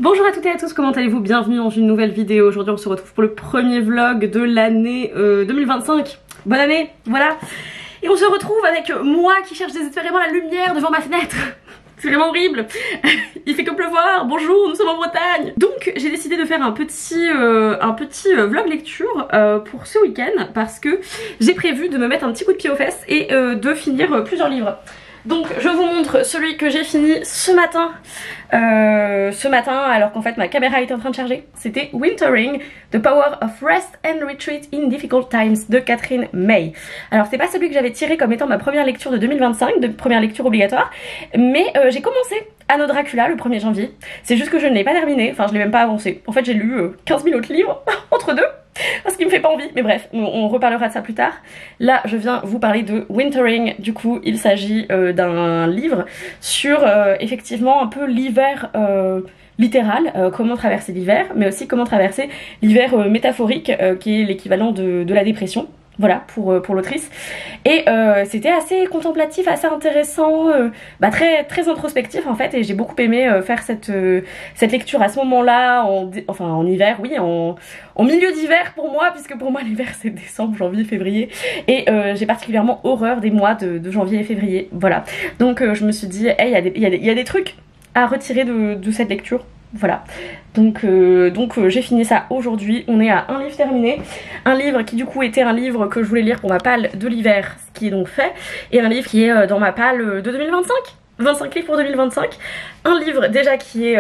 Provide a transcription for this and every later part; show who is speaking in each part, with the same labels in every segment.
Speaker 1: Bonjour à toutes et à tous, comment allez-vous? Bienvenue dans une nouvelle vidéo. Aujourd'hui on se retrouve pour le premier vlog de l'année 2025. Bonne année, voilà. Et on se retrouve avec moi qui cherche désespérément la lumière devant ma fenêtre. C'est vraiment horrible. Il fait que pleuvoir, bonjour, nous sommes en Bretagne. Donc j'ai décidé de faire un petit vlog lecture pour ce week-end parce que j'ai prévu de me mettre un petit coup de pied aux fesses et de finir plusieurs livres. Donc je vous montre celui que j'ai fini ce matin alors qu'en fait ma caméra était en train de charger. C'était Wintering, The Power of Rest and Retreat in Difficult Times de Catherine May. Alors c'est pas celui que j'avais tiré comme étant ma première lecture de 2025, de première lecture obligatoire, mais j'ai commencé Anno Dracula le 1er janvier. C'est juste que je ne l'ai pas terminé, enfin je l'ai même pas avancé. En fait j'ai lu 15 000 autres livres entre deux. Parce qu'il me fait pas envie, mais bref, on reparlera de ça plus tard. Là, je viens vous parler de Wintering. Du coup, il s'agit d'un livre sur effectivement un peu l'hiver littéral, comment traverser l'hiver, mais aussi comment traverser l'hiver métaphorique, qui est l'équivalent de la dépression. Voilà, pour l'autrice. Et c'était assez contemplatif, assez intéressant, très introspectif en fait, et j'ai beaucoup aimé faire cette lecture à ce moment-là, en hiver, oui, en milieu d'hiver pour moi, puisque pour moi l'hiver c'est décembre, janvier, février, et j'ai particulièrement horreur des mois de janvier et février, voilà. Donc je me suis dit, hey, il y a des trucs à retirer de cette lecture. Voilà, donc j'ai fini ça aujourd'hui, on est à un livre terminé, un livre qui du coup était un livre que je voulais lire pour ma palle de l'hiver, ce qui est donc fait, et un livre qui est dans ma palle de 2025, 25 livres pour 2025, un livre déjà qui est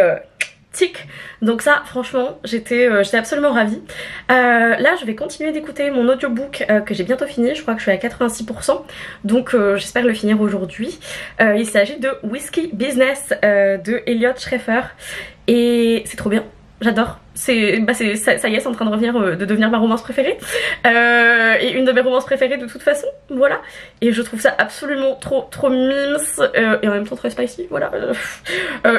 Speaker 1: tic, donc ça franchement j'étais absolument ravie. Là je vais continuer d'écouter mon audiobook que j'ai bientôt fini, je crois que je suis à 86%, donc j'espère le finir aujourd'hui. Il s'agit de Whiskey Business de Elliot Schrefer. Et c'est trop bien, j'adore. Ça y est, c'est en train de revenir, de devenir ma romance préférée. Et une de mes romances préférées de toute façon, voilà. Et je trouve ça absolument trop mimes, et en même temps très spicy, voilà.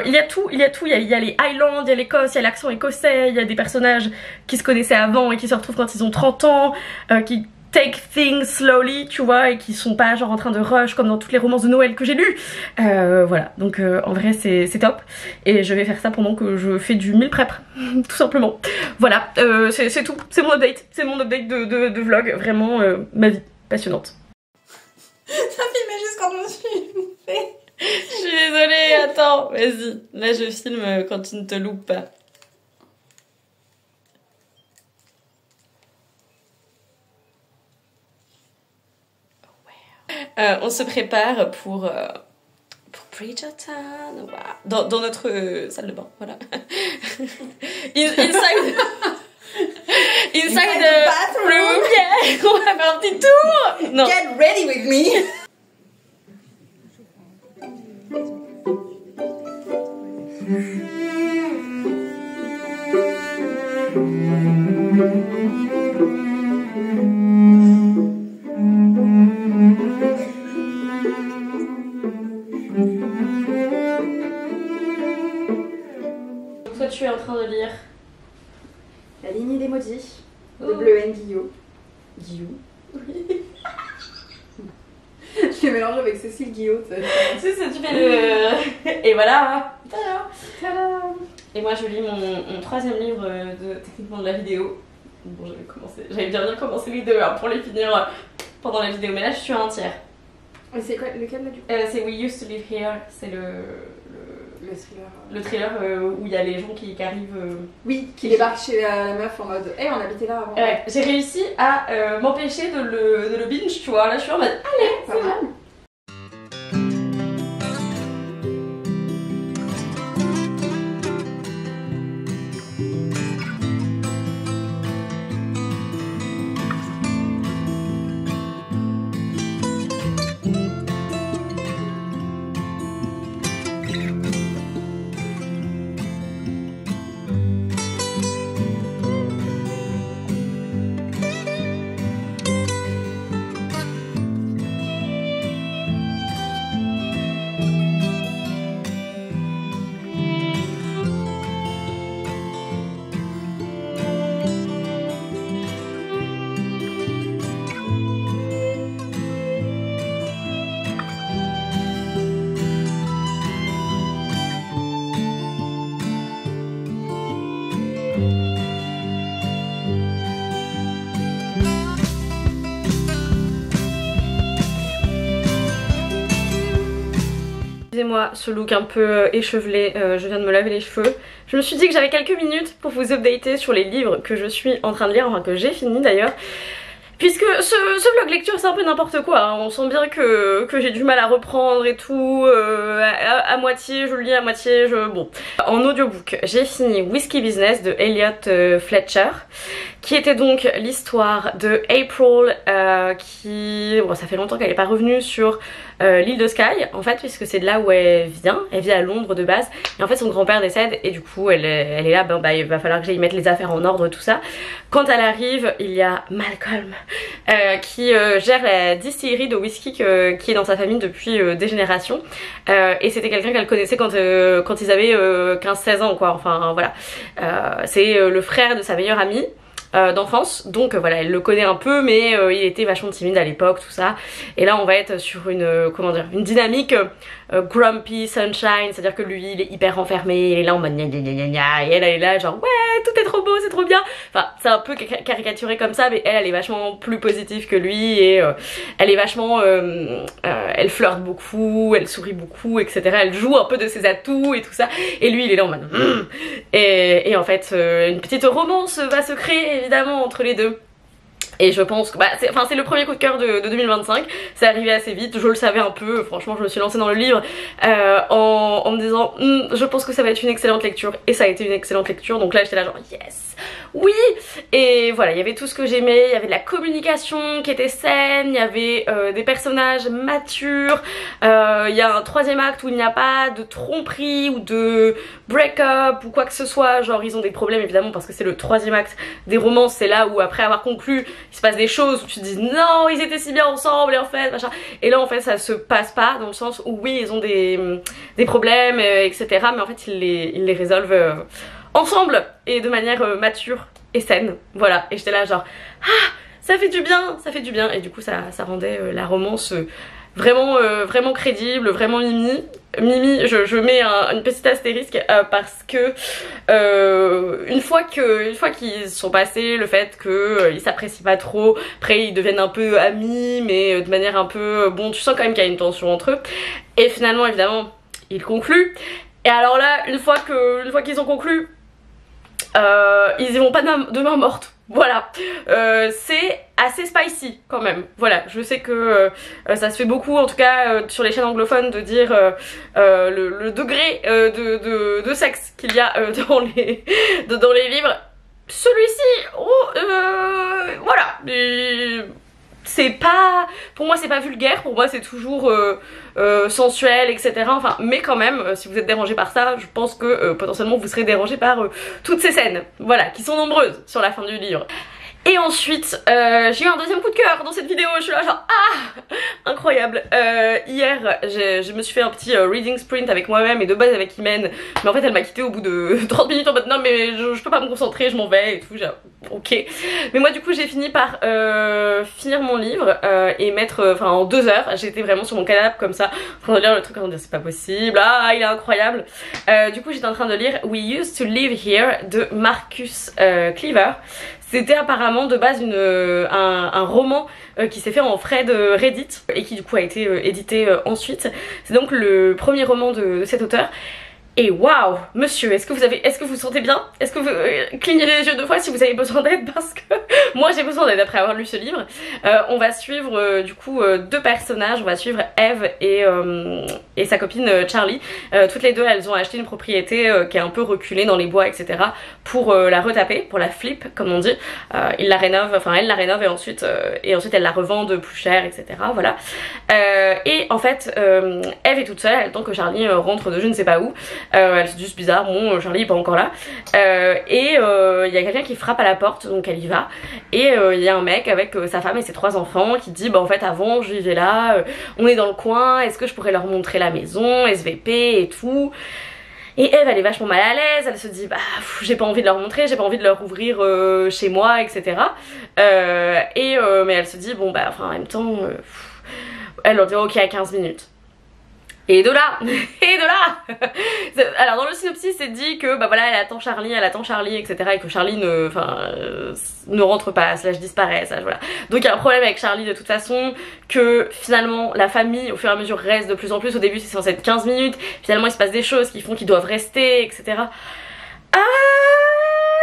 Speaker 1: Il y a tout, il y a les Highlands, il y a l'Écosse, il y a l'accent écossais, il y a des personnages qui se connaissaient avant et qui se retrouvent quand ils ont 30 ans, qui take things slowly, tu vois, et qui sont pas genre en train de rush comme dans toutes les romances de Noël que j'ai lues. Voilà, donc en vrai c'est top, et je vais faire ça pendant que je fais du meal prep, tout simplement. Voilà, c'est tout, c'est mon update de vlog, vraiment ma vie passionnante.
Speaker 2: Ça filmait juste quand je me suis loupée.
Speaker 1: Je suis désolée, attends, vas-y, là je filme quand tu ne te loupes pas. On se prépare pour Bridgerton, wow. Dans notre salle de bain, voilà. Inside the bathroom, yeah. On va faire un petit tour. Non.
Speaker 2: Get ready with me.
Speaker 1: Toi tu es en train de lire
Speaker 2: La lignée des maudits de
Speaker 1: Oh.
Speaker 2: Bleu and Guillaume. Guillaume. Je l'ai mélangé avec Cécile Guillaume.
Speaker 1: C'est ça, tu fais le... Et voilà. Tada. Et moi je lis mon troisième livre techniquement de la vidéo. Bon, j'avais bien commencé les deux hein, pour les finir pendant la vidéo, mais là je suis à un tiers.
Speaker 2: Et c'est quoi, lequel là du coup?
Speaker 1: C'est We Used to Live Here, c'est le
Speaker 2: thriller.
Speaker 1: Le thriller où il y a les gens qui arrivent.
Speaker 2: Oui, qui débarquent chez la meuf en mode hey, on habitait là avant.
Speaker 1: Ouais, j'ai réussi à m'empêcher de le binge, tu vois. Là je suis en mode allez, c'est bon. Excusez-moi ce look un peu échevelé, je viens de me laver les cheveux. Je me suis dit que j'avais quelques minutes pour vous updater sur les livres que je suis en train de lire, enfin que j'ai fini d'ailleurs. Puisque ce vlog lecture c'est un peu n'importe quoi, hein. On sent bien que j'ai du mal à reprendre et tout, à moitié je le lis, à moitié je... Bon. En audiobook, j'ai fini Whiskey Business de Elliot Fletcher, qui était donc l'histoire de April qui... Bon, ça fait longtemps qu'elle n'est pas revenue sur l'île de Skye, en fait, puisque c'est de là où elle vit à Londres de base, et en fait son grand-père décède et du coup elle est là, ben, bah, il va falloir que j'aille mettre les affaires en ordre, tout ça. Quand elle arrive, il y a Malcolm qui gère la distillerie de whisky qui est dans sa famille depuis des générations, et c'était quelqu'un qu'elle connaissait quand ils avaient 15-16 ans quoi, enfin voilà. C'est le frère de sa meilleure amie d'enfance, donc voilà, elle le connaît un peu, mais il était vachement timide à l'époque, tout ça. Et là on va être sur une, comment dire, une dynamique grumpy sunshine, c'est à dire que lui il est hyper renfermé, il est là en mode gna gna gna gna, et elle est là genre ouais tout est trop beau, c'est trop bien, enfin c'est un peu caricaturé comme ça, mais elle est vachement plus positive que lui, et elle est vachement elle flirte beaucoup, elle sourit beaucoup, etc. Elle joue un peu de ses atouts et tout ça, et lui il est là en mode et en fait une petite romance va se créer évidemment entre les deux. Et je pense que bah, c'est le premier coup de cœur de 2025, c'est arrivé assez vite, je le savais un peu, franchement je me suis lancée dans le livre en me disant je pense que ça va être une excellente lecture, et ça a été une excellente lecture, donc là j'étais là genre yes, oui. Et voilà, il y avait tout ce que j'aimais, il y avait de la communication qui était saine, il y avait des personnages matures, il y a un troisième acte où il n'y a pas de tromperie ou de break-up ou quoi que ce soit, genre ils ont des problèmes évidemment parce que c'est le troisième acte des romances, c'est là où après avoir conclu il se passe des choses où tu te dis non ils étaient si bien ensemble et en fait machin, et là en fait ça se passe pas, dans le sens où oui ils ont des problèmes etc, mais en fait ils les résolvent ensemble et de manière mature et saine, voilà. Et j'étais là genre ah ça fait du bien, ça fait du bien, et du coup ça rendait la romance vraiment vraiment crédible, vraiment mimi. Je mets une petite astérisque parce que une fois qu'ils sont passés le fait qu'ils s'apprécient pas trop, après ils deviennent un peu amis mais de manière un peu bon, tu sens quand même qu'il y a une tension entre eux, et finalement évidemment ils concluent. Et alors là une fois qu'ils ont conclu, ils y vont pas de main morte. Voilà, c'est assez spicy quand même. Voilà, je sais que ça se fait beaucoup, en tout cas sur les chaînes anglophones, de dire le degré de sexe qu'il y a dans les livres. Celui-ci, voilà. C'est pas, pour moi c'est pas vulgaire, pour moi c'est toujours sensuel, etc. Enfin, mais quand même, si vous êtes dérangé par ça, je pense que potentiellement vous serez dérangé par toutes ces scènes, voilà, qui sont nombreuses sur la fin du livre. Et ensuite, j'ai eu un deuxième coup de cœur dans cette vidéo, je suis là genre ah incroyable. Hier, je me suis fait un petit reading sprint avec moi-même et de base avec Imen, mais en fait elle m'a quitté au bout de 30 minutes en mode non mais je peux pas me concentrer, je m'en vais et tout, genre ok. Mais moi du coup j'ai fini par finir mon livre et mettre, enfin en 2 heures, j'étais vraiment sur mon canapé comme ça, en train de lire le truc, en train de dire c'est pas possible, ah il est incroyable. Du coup j'étais en train de lire We Used to Live Here de Marcus Cleaver. C'était apparemment de base un roman qui s'est fait en Fred Reddit et qui du coup a été édité ensuite. C'est donc le premier roman de cet auteur. Et waouh, monsieur, est-ce que vous sentez bien? Est-ce que vous clignez les yeux 2 fois si vous avez besoin d'aide? Parce que moi j'ai besoin d'aide après avoir lu ce livre. On va suivre du coup 2 personnages, on va suivre Eve et sa copine Charlie. Toutes les deux elles ont acheté une propriété qui est un peu reculée dans les bois etc. pour la retaper, pour la flip comme on dit. Ils la rénovent, enfin elle la rénove et ensuite elle la revendent plus cher etc. Voilà. Et en fait Eve est toute seule, elle attend que Charlie rentre de je ne sais pas où. Elle se dit c'est bizarre, bon Charlie est pas encore là, et il y a quelqu'un qui frappe à la porte, donc elle y va, et il y a un mec avec sa femme et ses 3 enfants qui dit bah en fait avant je vivais là, on est dans le coin, est-ce que je pourrais leur montrer la maison, SVP et tout. Et Eve elle est vachement mal à l'aise, elle se dit bah j'ai pas envie de leur montrer, j'ai pas envie de leur ouvrir chez moi etc. Mais elle se dit bon bah enfin en même temps elle leur dit ok à 15 minutes. Et de là, et de là. Alors dans le synopsis c'est dit que bah voilà elle attend Charlie, etc. et que Charlie ne rentre pas, slash disparaît, slash voilà. Donc il y a un problème avec Charlie de toute façon, que finalement la famille au fur et à mesure reste de plus en plus. Au début c'est censé être 15 minutes, finalement il se passe des choses qui font qu'ils doivent rester, etc. Ah,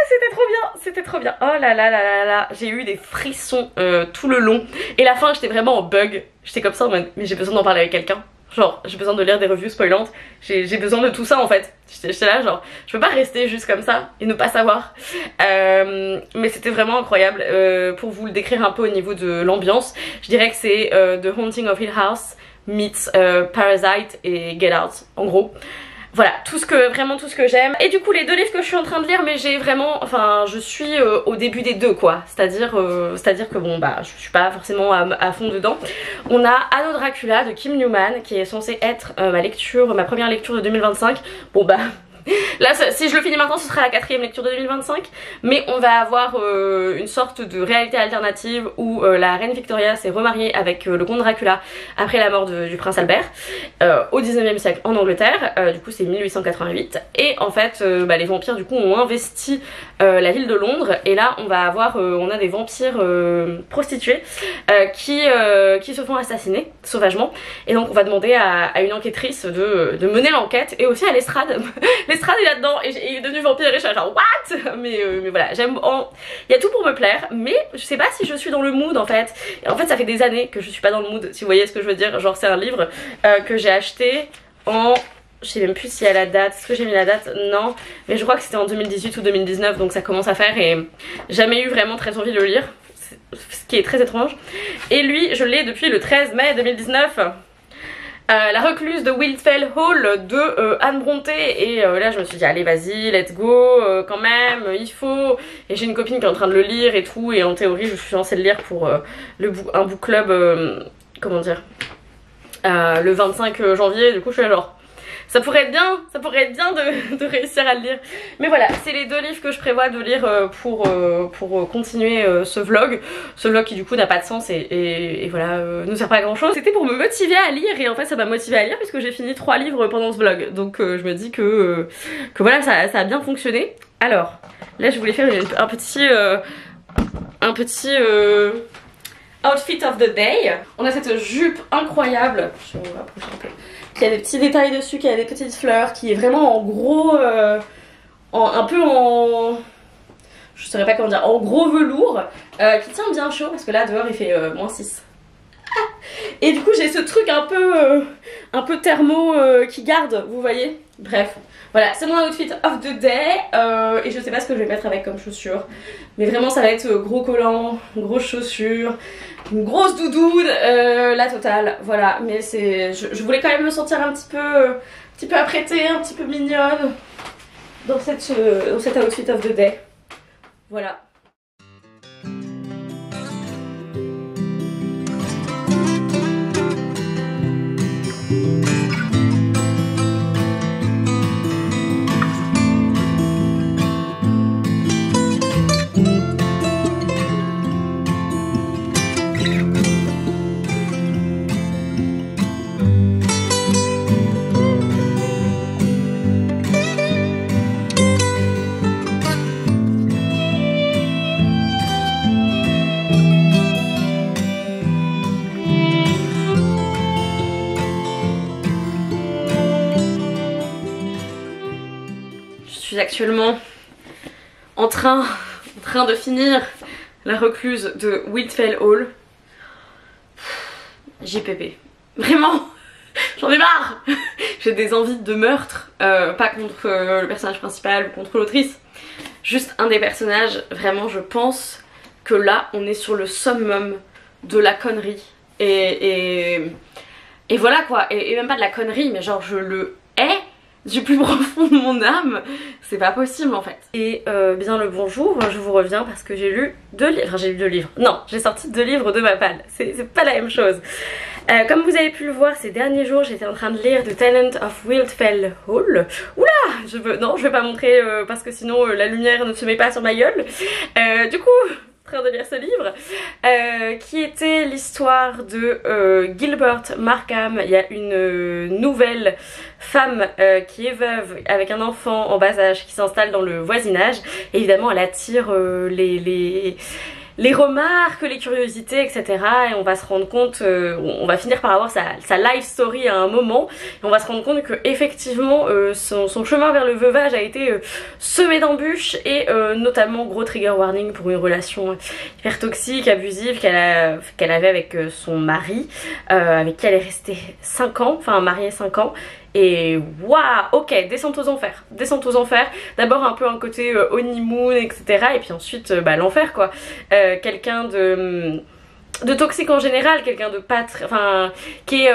Speaker 1: c'était trop bien, c'était trop bien. Oh là là là là là, j'ai eu des frissons tout le long. Et la fin j'étais vraiment en bug, j'étais comme ça en mode mais j'ai besoin d'en parler avec quelqu'un. Genre j'ai besoin de lire des reviews spoilantes, j'ai besoin de tout ça en fait. J'étais là genre je peux pas rester juste comme ça et ne pas savoir. Mais c'était vraiment incroyable. Pour vous le décrire un peu au niveau de l'ambiance, je dirais que c'est The Haunting of Hill House meets Parasite et Get Out en gros. Voilà, vraiment tout ce que j'aime. Et du coup les deux livres que je suis en train de lire, mais j'ai vraiment, enfin je suis au début des deux quoi. C'est-à-dire que bon bah je suis pas forcément à fond dedans. On a Anno Dracula de Kim Newman qui est censé être ma première lecture de 2025. Bon bah là si je le finis maintenant ce sera la 4e lecture de 2025. Mais on va avoir une sorte de réalité alternative où la reine Victoria s'est remariée avec le comte Dracula après la mort du prince Albert au 19e siècle en Angleterre. Du coup c'est 1888. Et en fait les vampires du coup ont investi la ville de Londres. Et là on va avoir on a des vampires prostituées qui se font assassiner sauvagement. Et donc on va demander à une enquêtrice de mener l'enquête. Et aussi à l'estrade. L'estrade est là-dedans et il est devenu vampire et je suis genre what. Mais voilà, j'aime, il y a tout pour me plaire, mais je sais pas si je suis dans le mood en fait. Et en fait ça fait des années que je suis pas dans le mood, si vous voyez ce que je veux dire. Genre c'est un livre que j'ai acheté en, je sais même plus s'il y a la date, est-ce que j'ai mis la date? Non, mais je crois que c'était en 2018 ou 2019, donc ça commence à faire et jamais eu vraiment très envie de le lire, ce qui est très étrange. Et lui je l'ai depuis le 13 mai 2019. La recluse de Wildfell Hall de Anne Brontë. Et là je me suis dit allez vas-y let's go, quand même il faut. Et j'ai une copine qui est en train de le lire et tout. Et en théorie je suis censée le lire pour un book club, comment dire, le 25 janvier. Du coup je suis là genre ça pourrait être bien de réussir à le lire. Mais voilà, c'est les deux livres que je prévois de lire pour continuer ce vlog. Ce vlog qui du coup n'a pas de sens et voilà, ne sert pas à grand chose. C'était pour me motiver à lire et en fait ça m'a motivé à lire puisque j'ai fini 3 livres pendant ce vlog. Donc je me dis que voilà, ça a bien fonctionné. Alors, là je voulais faire un petit outfit of the day. On a cette jupe incroyable, je vais me rapprocher un peu, qui a des petits détails dessus, qui a des petites fleurs, qui est vraiment en gros, un peu en, je saurais pas comment dire, en gros velours, qui tient bien chaud parce que là dehors il fait -6. Et du coup j'ai ce truc un peu thermo qui garde, vous voyez. Bref, voilà, c'est mon outfit of the day et je sais pas ce que je vais mettre avec comme chaussures. Mais vraiment ça va être gros collant, grosses chaussures, une grosse doudoune, la totale, voilà. Mais c'est, je voulais quand même me sentir un petit peu apprêtée, un petit peu mignonne dans cet outfit of the day. Voilà. Actuellement en train de finir la recluse de Wildfell Hall. JPP, vraiment j'en ai marre. J'ai des envies de meurtre, pas contre le personnage principal ou contre l'autrice, juste un des personnages. Vraiment je pense que là on est sur le summum de la connerie et voilà quoi, et même pas de la connerie mais genre je le hais du plus profond de mon âme. C'est pas possible en fait. Et bien le bonjour, je vous reviens parce que j'ai lu 2 livres. Enfin j'ai lu 2 livres. Non, j'ai sorti 2 livres de ma palle. C'est pas la même chose. Comme vous avez pu le voir ces derniers jours, j'étais en train de lire The Tenant of Wildfell Hall. Oula, non, je vais pas montrer parce que sinon la lumière ne se met pas sur ma gueule. Du coup, train de lire ce livre, qui était l'histoire de Gilbert Markham. Il y a une nouvelle femme qui est veuve avec un enfant en bas âge qui s'installe dans le voisinage. Et évidemment elle attire les remarques, les curiosités, etc. Et on va se rendre compte, on va finir par avoir sa life story à un moment, et on va se rendre compte que effectivement son chemin vers le veuvage a été semé d'embûches, et notamment gros trigger warning pour une relation hyper toxique, abusive qu'elle avait avec son mari, avec qui elle est restée 5 ans, enfin mariée 5 ans. Et waouh, ok, descente aux enfers, descente aux enfers. D'abord un peu un côté honeymoon, etc. Et puis ensuite l'enfer quoi. Quelqu'un de toxique en général, quelqu'un de pas très, enfin qui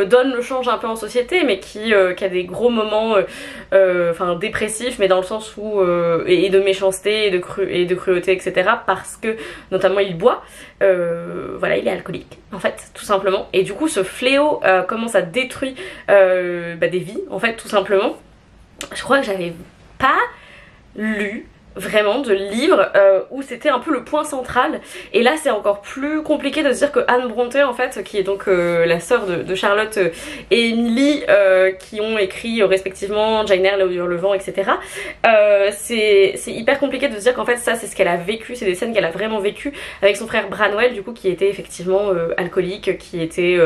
Speaker 1: donne le change un peu en société, mais qui a des gros moments enfin dépressifs, mais dans le sens où et de méchanceté et de cruauté, etc. parce que notamment il boit, voilà, il est alcoolique en fait, tout simplement. Et du coup ce fléau commence à détruire des vies en fait, tout simplement. Je crois que j'avais pas lu vraiment de livres où c'était un peu le point central, et là c'est encore plus compliqué de se dire que Anne Brontë en fait, qui est donc la sœur de Charlotte et Emily, qui ont écrit respectivement Jane Eyre, Là où dure le vent, etc. C'est hyper compliqué de se dire qu'en fait ça c'est ce qu'elle a vécu, c'est des scènes qu'elle a vraiment vécues avec son frère Branwell du coup, qui était effectivement alcoolique, qui était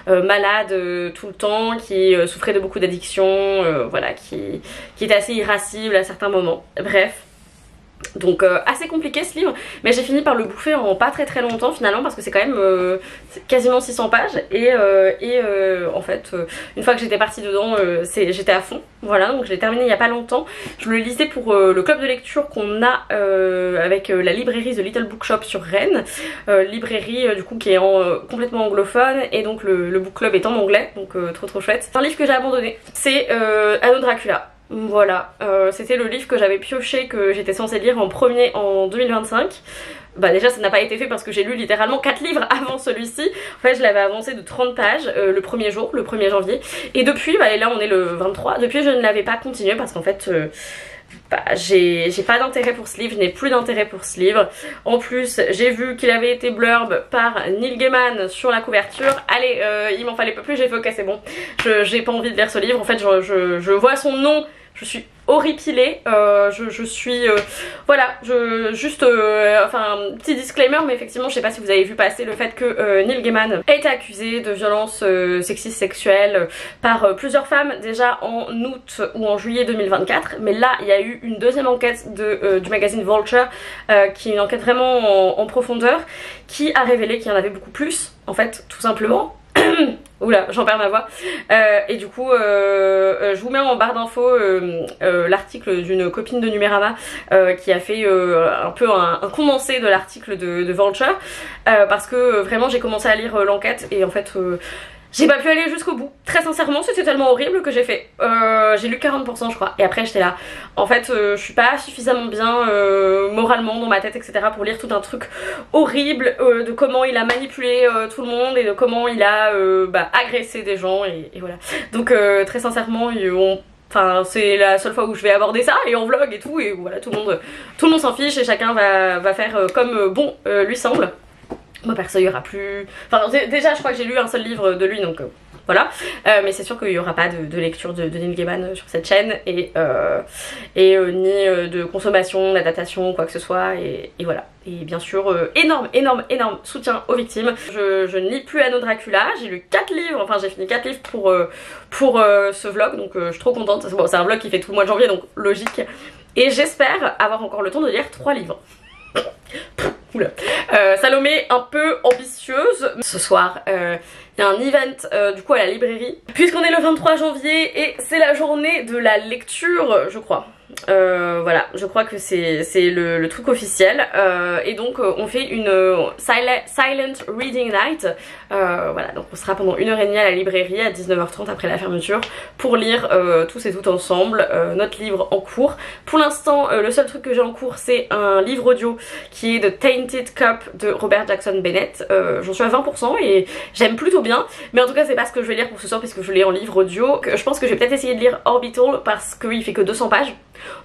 Speaker 1: malade tout le temps, qui souffrait de beaucoup d'addictions, voilà, qui était assez irascible à certains moments, bref. Donc assez compliqué ce livre, mais j'ai fini par le bouffer en pas très longtemps finalement, parce que c'est quand même quasiment 600 pages, et en fait une fois que j'étais partie dedans j'étais à fond, voilà. Donc je l'ai terminé il y a pas longtemps. Je le lisais pour le club de lecture qu'on a avec la librairie The Little Bookshop sur Rennes, librairie du coup qui est complètement anglophone, et donc le book club est en anglais, donc trop chouette. Un livre que j'ai abandonné, c'est Anno Dracula. Voilà, c'était le livre que j'avais pioché, que j'étais censée lire en premier en 2025. Bah déjà ça n'a pas été fait parce que j'ai lu littéralement 4 livres avant celui-ci. En fait je l'avais avancé de 30 pages le premier jour, le 1er janvier. Et depuis, et là on est le 23, depuis je ne l'avais pas continué parce qu'en fait j'ai pas d'intérêt pour ce livre, je n'ai plus d'intérêt pour ce livre. En plus j'ai vu qu'il avait été blurb par Neil Gaiman sur la couverture. Allez, il m'en fallait pas plus, j'ai fait ok c'est bon, j'ai pas envie de lire ce livre. En fait je vois son nom, je suis horripilée, je suis voilà, enfin petit disclaimer, mais effectivement je sais pas si vous avez vu passer le fait que Neil Gaiman a été accusé de violences sexistes sexuelles par plusieurs femmes déjà en août ou en juillet 2024, mais là il y a eu une deuxième enquête du magazine Vulture, qui est une enquête vraiment en profondeur, qui a révélé qu'il y en avait beaucoup plus en fait, tout simplement. Oula, j'en perds ma voix. Et du coup, je vous mets en barre d'infos l'article d'une copine de Numérama qui a fait un peu un condensé de l'article de Vulture, parce que vraiment j'ai commencé à lire l'enquête, et en fait j'ai pas pu aller jusqu'au bout. Très sincèrement, c'était tellement horrible que j'ai fait j'ai lu 40% je crois, et après j'étais là. En fait je suis pas suffisamment bien moralement dans ma tête, etc. pour lire tout un truc horrible de comment il a manipulé tout le monde, et de comment il a agressé des gens, et voilà. Donc très sincèrement enfin c'est la seule fois où je vais aborder ça, et en vlog et tout, et voilà, tout le monde s'en fiche, et chacun va faire comme bon lui semble. Moi perso il y aura plus, enfin déjà je crois que j'ai lu un seul livre de lui, donc voilà, mais c'est sûr qu'il n'y aura pas de lecture de Neil Gaiman sur cette chaîne, et ni de consommation, d'adaptation, quoi que ce soit, et voilà. Et bien sûr énorme soutien aux victimes. Je ne lis plus Anno Dracula, j'ai lu 4 livres, enfin j'ai fini 4 livres pour ce vlog, donc je suis trop contente. Bon, c'est un vlog qui fait tout le mois de janvier, donc logique, et j'espère avoir encore le temps de lire 3 livres. Oula. Salomé un peu ambitieuse. Ce soir il y a un event du coup à la librairie, puisqu'on est le 23 janvier et c'est la journée de la lecture je crois. Voilà, je crois que c'est le truc officiel, et donc on fait une silent reading night, voilà, donc on sera pendant 1h30 à la librairie à 19h30 après la fermeture pour lire tous et toutes ensemble notre livre en cours. Pour l'instant le seul truc que j'ai en cours c'est un livre audio qui est The Tainted Cup de Robert Jackson Bennett. J'en suis à 20% et j'aime plutôt bien, mais en tout cas c'est pas ce que je vais lire pour ce soir, puisque je lis en livre audio. Je pense que je vais peut-être essayer de lire Orbital parce qu'il fait que 200 pages.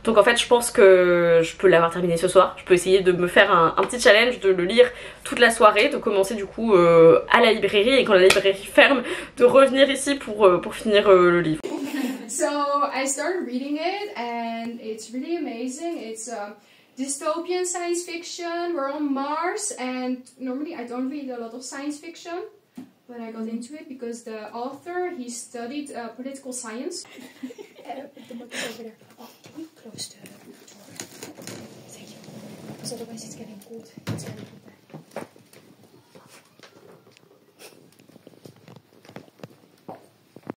Speaker 1: Donc en fait je pense que je peux l'avoir terminé ce soir. Je peux essayer de me faire un petit challenge, de le lire toute la soirée, de commencer du coup à la librairie et quand la librairie ferme de revenir ici pour finir le livre.
Speaker 3: So I started reading it and it's really amazing. It's dystopian science fiction. We're on Mars and normally I don't read a lot of science fiction. But I got into it because the author, he studied political science.
Speaker 2: The book is over there. Oh, can we close the door? Thank you. Because otherwise it's getting cold. It's getting